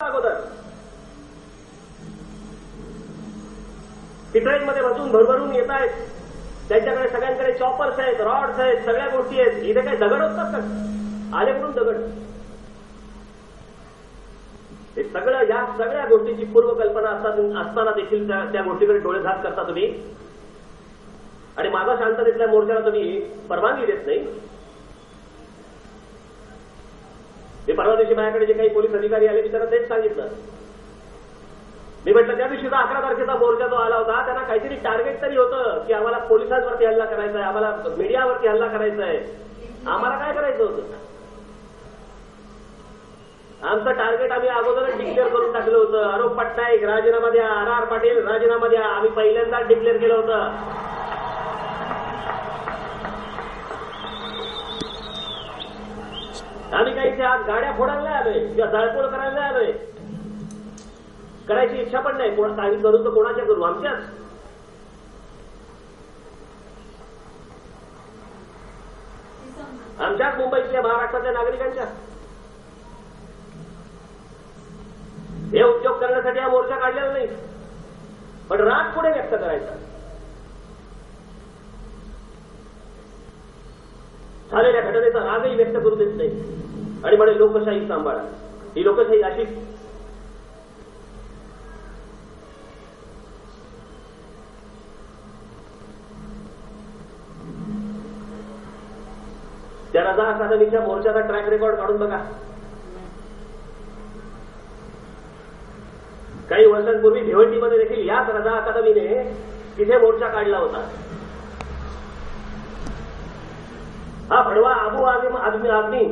अगोदर मध्ये बसून भरभरून येत आहेत. त्यांच्याकडे सगळ्यांकडे चॉपर्स आहेत, रॉड्स आहेत, सगळ्या गोष्टी आहेत. इथे काही दगड असतात का? आले म्हणून दगड. हे सगळं, या सगळ्या गोष्टीची पूर्वकल्पना असताना देखील त्या गोष्टीकडे डोळेझाक करता तुम्ही. आणि माझा शांततेतल्या मोर्चाला तुम्ही परवानगी देत नाही. मी परवा दिवशी माझ्याकडे जे काही पोलीस अधिकारी आले मी त्यांना तेच सांगितलं. मी म्हटलं त्या दिवशीचा 11 तारखेचा मोर्चा जो आला होता त्यांना काहीतरी टार्गेट तरी होतं की आम्हाला पोलिसांवरती हल्ला करायचा आहे, आम्हाला मीडियावरती हल्ला करायचा आहे. आम्हाला काय करायचं होतं? आमचं टार्गेट आम्ही अगोदरच डिक्लेअर करून टाकलं होतं. आरोप पटनाईक राजीनामा द्या, RR पाटील राजीनामा द्या. आम्ही पहिल्यांदाच डिक्लेअर केलं होतं. आम्ही काही इथे आज गाड्या फोडायला नाही आलोय किंवा जाळपोळ करायला नाही आलोय. करायची इच्छा पण नाही. काही करू तर कोणाच्या करू? आमच्याच मुंबईतल्या, महाराष्ट्रातल्या नागरिकांच्या. हे उद्योग करण्यासाठी हा मोर्चा काढलेला नाही, पण राग पुढे व्यक्त करायचा. झालेल्या घटनेचा रागही व्यक्त करू देत नाही आणि म्हणे लोकशाही सांभाळा. ही लोकशाही अशी त्या रजा अकादमीच्या मोर्चाचा ट्रॅक रेकॉर्ड काढून बघा. काही वर्षांपूर्वी भिवंडीमध्ये देखील याच रजा अकादमीने तिथे मोर्चा काढला होता. हा भडवा आदमी